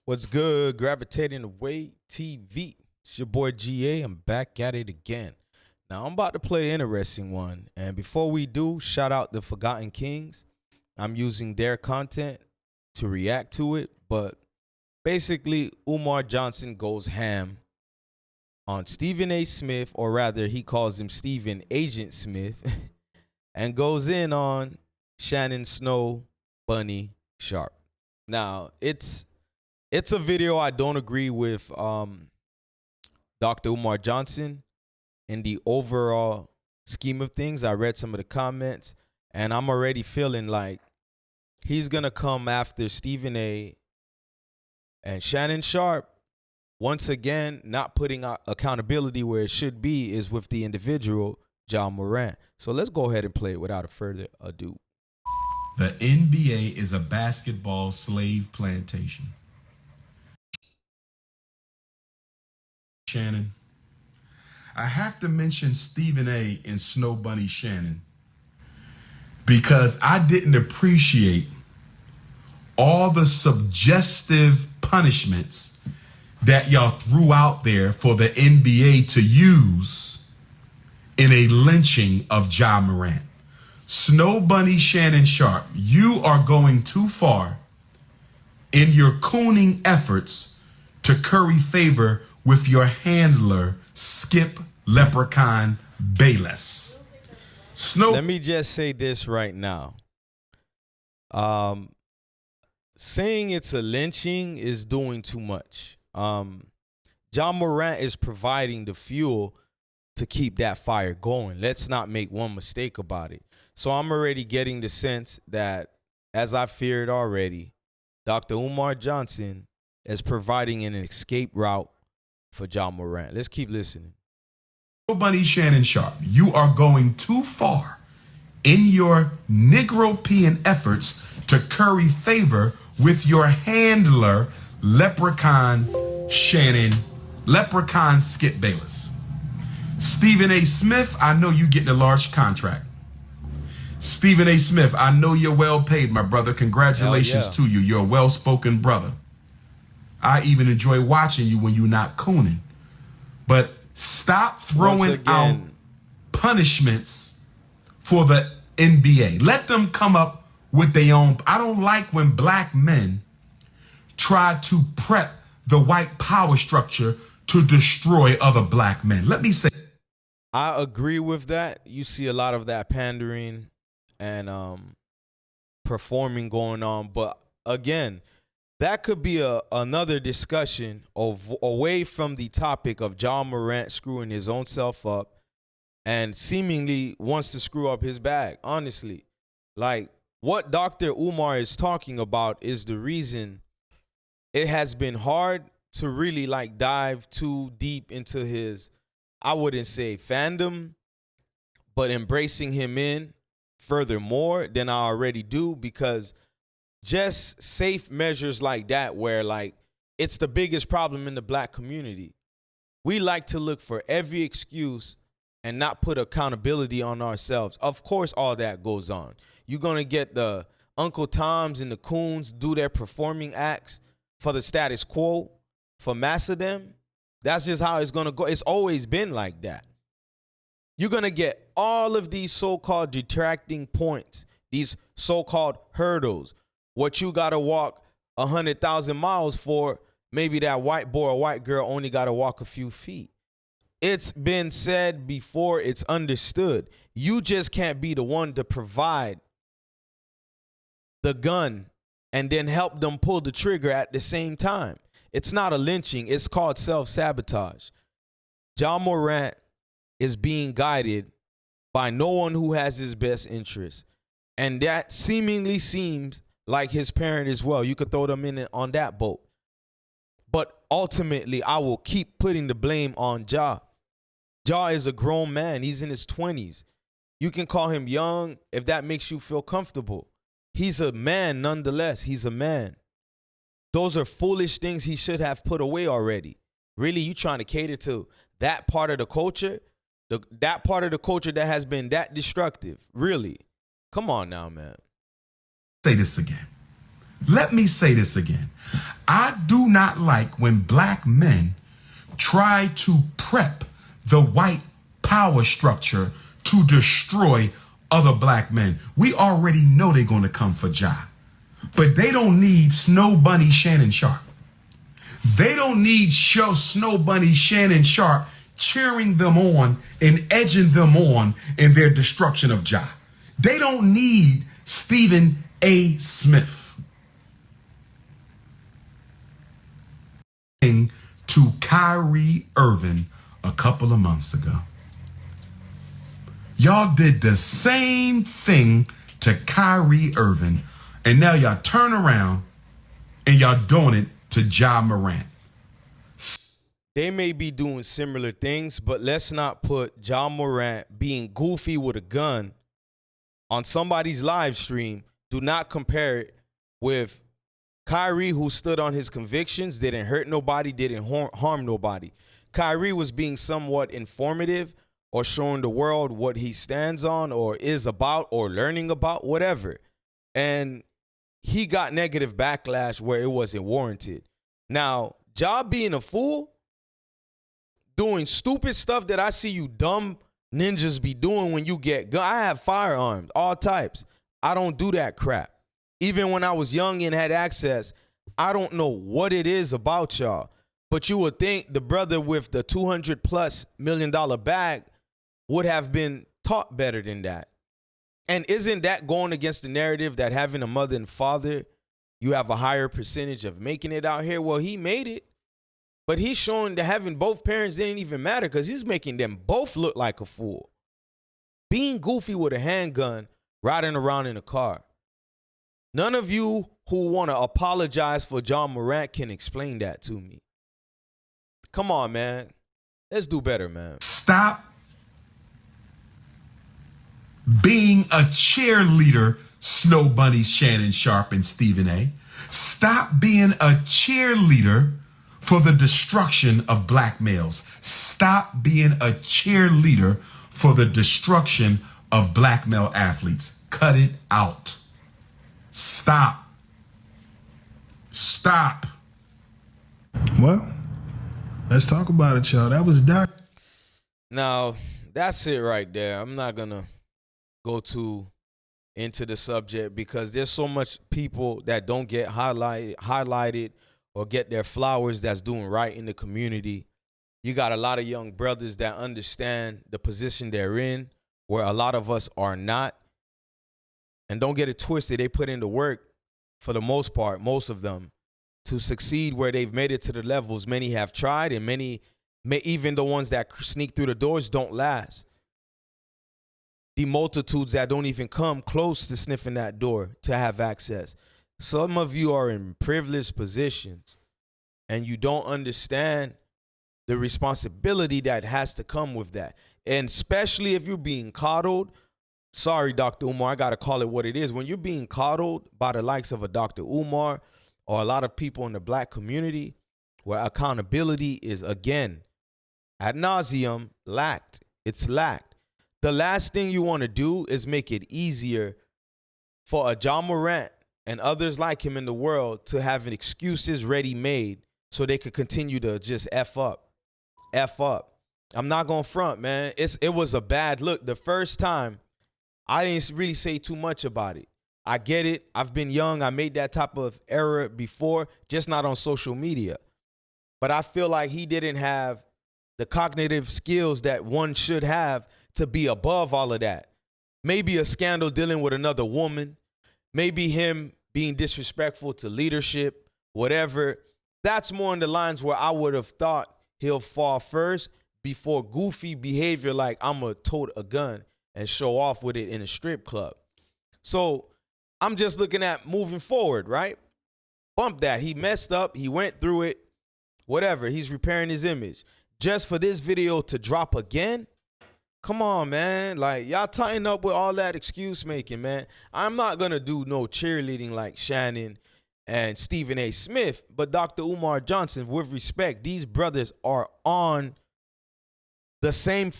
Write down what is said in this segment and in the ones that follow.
What's good? Gravitating Away TV. It's your boy GA. I'm back at it again. Now, I'm about to play an interesting one. And before we do, shout out the Forgotten Kings. I'm using their content to react to it. But basically, Umar Johnson goes ham on Stephen A. Smith, or rather, he calls him Stephen Agent Smith, and goes in on Shannon Bunny Sharpe. Now, it's a video I don't agree with Dr. Umar Johnson in the overall scheme of things. I read some of the comments, and I'm already feeling like he's going to come after Stephen A. and Shannon Sharpe. Once again, not putting accountability where it should be is with the individual, Ja Morant. So let's go ahead and play it without further ado. The NBA is a basketball slave plantation. Shannon, I have to mention Stephen A. and Snow Bunny Shannon because I didn't appreciate all the suggestive punishments that y'all threw out there for the NBA to use in a lynching of Ja Morant. Snow Bunny Shannon Sharpe, you are going too far in your cooning efforts to curry favor with your handler, Skip Leprechaun Bayless. Let me just say this right now. Saying it's a lynching is doing too much. Ja Morant is providing the fuel to keep that fire going. Let's not make one mistake about it. So I'm already getting the sense that, as I feared already, Dr. Umar Johnson is providing an escape route for Ja Morant. Let's keep listening. Bunny Shannon Sharpe, you are going too far in your Negropean efforts to curry favor with your handler, Leprechaun Skip Bayless. Stephen A. Smith, I know you getting a large contract. Stephen A. Smith, I know you're well paid, my brother. Congratulations to you. You're a well-spoken brother. I even enjoy watching you when you're not cooning. But stop throwing out punishments for the NBA. Let them come up with their own. I don't like when black men try to prep the white power structure to destroy other black men. Let me say, I agree with that. You see a lot of that pandering and performing going on. But again, that could be another discussion away from the topic of Ja Morant screwing his own self up and seemingly wants to screw up his bag. Honestly, like what Dr. Umar is talking about is the reason it has been hard to really like dive too deep into his, I wouldn't say fandom, but embracing him in furthermore than I already do, because just safe measures like that, where like it's the biggest problem in the black community. We like to look for every excuse and not put accountability on ourselves. Of course, all that goes on. You're going to get the Uncle Toms and the Coons do their performing acts for the status quo, for mass of them. That's just how it's going to go. It's always been like that. You're going to get all of these so-called detracting points, these so-called hurdles. What you got to walk 100,000 miles for, maybe that white boy or white girl only got to walk a few feet. It's been said before, it's understood. You just can't be the one to provide the gun and then help them pull the trigger at the same time. It's not a lynching. It's called self-sabotage. Ja Morant is being guided by no one who has his best interest. And that seemingly seems like his parent as well. You could throw them in on that boat. But ultimately, I will keep putting the blame on Ja. Ja is a grown man. He's in his 20s. You can call him young if that makes you feel comfortable. He's a man nonetheless. He's a man. Those are foolish things he should have put away already. Really, you trying to cater to that part of the culture? That part of the culture that has been that destructive? Really? Come on now, man. Say this again. Let me say this again. I do not like when black men try to prep the white power structure to destroy other black men. We already know they're going to come for Ja. But they don't need Snow Bunny Shannon Sharpe. They don't need Snow Bunny Shannon Sharpe cheering them on and edging them on in their destruction of Ja. They don't need Stephen A. Smith to Kyrie Irving a couple of months ago. Y'all did the same thing to Kyrie Irving, and now y'all turn around and y'all doing it to Ja Morant. They may be doing similar things, but let's not put Ja Morant being goofy with a gun on somebody's live stream. Do not compare it with Kyrie, who stood on his convictions, didn't hurt nobody, didn't harm nobody. Kyrie was being somewhat informative or showing the world what he stands on or is about or learning about, whatever. And he got negative backlash where it wasn't warranted. Now, Ja being a fool, doing stupid stuff that I see you dumb ninjas be doing when you get gun. I have firearms, all types. I don't do that crap. Even when I was young and had access, I don't know what it is about y'all. But you would think the brother with the $200+ million bag would have been taught better than that. And isn't that going against the narrative that having a mother and father, you have a higher percentage of making it out here? Well, he made it. But he's showing that having both parents didn't even matter because he's making them both look like a fool. Being goofy with a handgun, riding around in a car. None of you who want to apologize for Ja Morant can explain that to me. Come on, man. Let's do better, man. Stop being a cheerleader, Snow Bunny, Shannon Sharpe, and Stephen A. Stop being a cheerleader for the destruction of black males. Stop being a cheerleader for the destruction of black male athletes. Cut it out. Stop. Stop. Well, let's talk about it, y'all. That was Doc. Now, that's it right there. I'm not going to go too into the subject because there's so much people that don't get highlighted or get their flowers that's doing right in the community. You got a lot of young brothers that understand the position they're in, where a lot of us are not. And don't get it twisted, they put in the work for the most part, most of them, to succeed where they've made it to the levels many have tried, and many, even the ones that sneak through the doors, don't last. The multitudes that don't even come close to sniffing that door to have access. Some of you are in privileged positions, and you don't understand the responsibility that has to come with that. And especially if you're being coddled. Sorry, Dr. Umar, I got to call it what it is. When you're being coddled by the likes of a Dr. Umar or a lot of people in the black community, where accountability is, again, ad nauseum, lacked. It's lacked. The last thing you want to do is make it easier for a Ja Morant and others like him in the world to have excuses ready-made so they could continue to just F up. F up. I'm not going to front, man. It was a bad look. The first time, I didn't really say too much about it. I get it. I've been young. I made that type of error before, just not on social media. But I feel like he didn't have the cognitive skills that one should have to be above all of that. Maybe a scandal dealing with another woman. Maybe him being disrespectful to leadership, whatever. That's more in the lines where I would have thought he'll fall first before goofy behavior like I'm going to tote a gun and show off with it in a strip club. So I'm just looking at moving forward, right? Bump that. He messed up. He went through it. Whatever. He's repairing his image. Just for this video to drop again? Come on, man. Like, y'all tighten up with all that excuse making, man. I'm not going to do no cheerleading like Shannon and Stephen A. Smith, but Dr. Umar Johnson, with respect, these brothers are on the same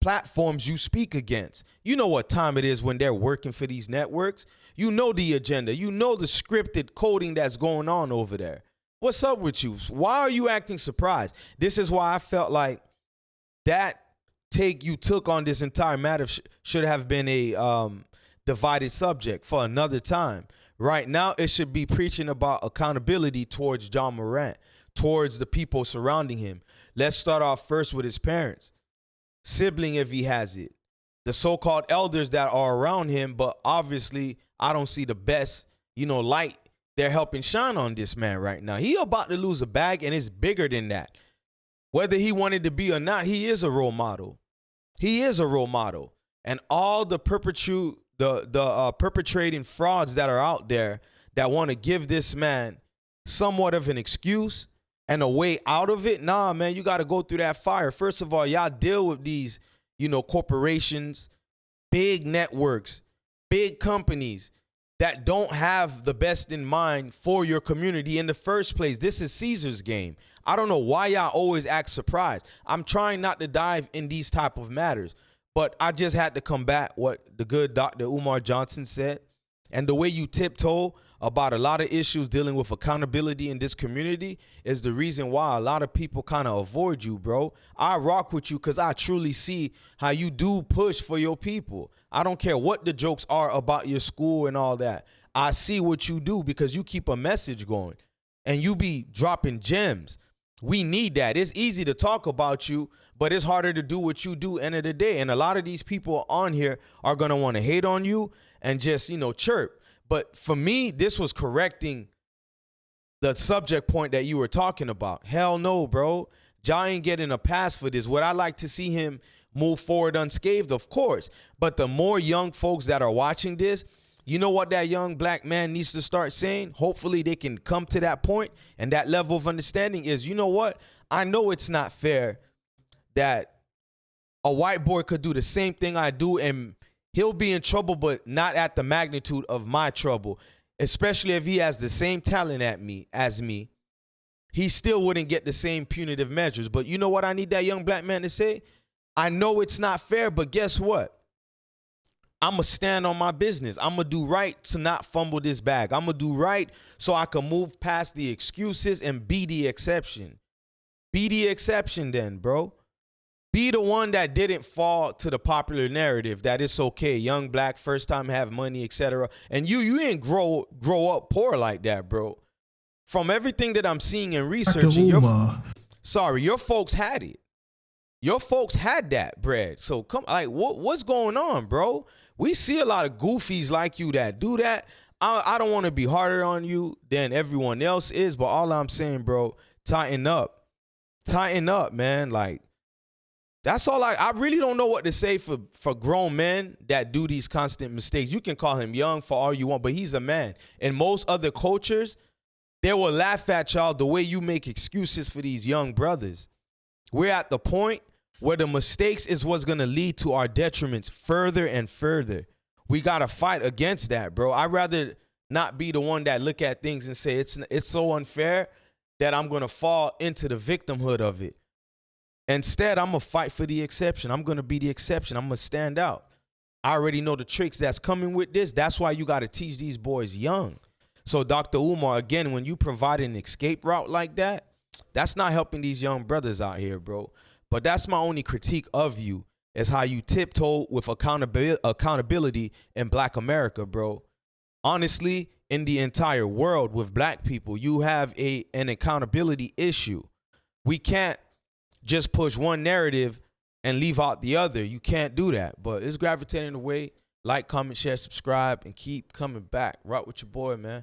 platforms you speak against. You know what time it is when they're working for these networks. You know the agenda. You know the scripted coding that's going on over there. What's up with you? Why are you acting surprised? This is why I felt like that take you took on this entire matter should have been a divided subject for another time. Right now, it should be preaching about accountability towards Ja Morant, towards the people surrounding him. Let's start off first with his parents, sibling if he has it, the so-called elders that are around him, but obviously I don't see the best, light they're helping shine on this man right now. He about to lose a bag, and it's bigger than that. Whether he wanted to be or not, he is a role model. He is a role model. And all the perpetrating frauds that are out there that want to give this man somewhat of an excuse and a way out of it, nah, man, you got to go through that fire. First of all, y'all deal with these, corporations, big networks, big companies that don't have the best in mind for your community in the first place. This is Caesar's game. I don't know why y'all always act surprised. I'm trying not to dive in these type of matters, but I just had to combat what the good Dr. Umar Johnson said, and the way you tiptoe about a lot of issues dealing with accountability in this community is the reason why a lot of people kind of avoid you, bro. I rock with you because I truly see how you do push for your people. I don't care what the jokes are about your school and all that. I see what you do because you keep a message going and you be dropping gems. We need that. It's easy to talk about you, but it's harder to do what you do end of the day. And a lot of these people on here are going to want to hate on you and just, chirp. But for me, this was correcting the subject point that you were talking about. Hell no, bro. Ja ain't getting a pass for this. Would I like to see him move forward unscathed? Of course. But the more young folks that are watching this, you know what that young black man needs to start saying? Hopefully they can come to that point and that level of understanding is, you know what? I know it's not fair that a white boy could do the same thing I do and he'll be in trouble, but not at the magnitude of my trouble, especially if he has the same talent as me. He still wouldn't get the same punitive measures. But you know what I need that young black man to say? I know it's not fair, but guess what? I'm going to stand on my business. I'm going to do right to not fumble this bag. I'm going to do right so I can move past the excuses and be the exception. Be the exception then, bro. Be the one that didn't fall to the popular narrative that it's okay, young black, first time have money, etc. And you ain't grow up poor like that, bro. From everything that I'm seeing and researching, your folks had it. Your folks had that bread. So what's going on, bro? We see a lot of goofies like you that do that. I don't want to be harder on you than everyone else is, but all I'm saying, bro, tighten up. Tighten up, man. Like, that's all I really don't know what to say for grown men that do these constant mistakes. You can call him young for all you want, but he's a man. In most other cultures, they will laugh at y'all the way you make excuses for these young brothers. We're at the point where the mistakes is what's going to lead to our detriments further and further. We got to fight against that, bro. I'd rather not be the one that look at things and say it's so unfair that I'm going to fall into the victimhood of it. Instead, I'm going to fight for the exception. I'm going to be the exception. I'm going to stand out. I already know the tricks that's coming with this. That's why you got to teach these boys young. So, Dr. Umar, again, when you provide an escape route like that, that's not helping these young brothers out here, bro. But that's my only critique of you, is how you tiptoe with accountability in Black America, bro. Honestly, in the entire world with black people, you have an accountability issue. We can't just push one narrative and leave out the other. You can't do that. But it's gravitating away. Like, comment, share, subscribe, and keep coming back. Rock with your boy, man.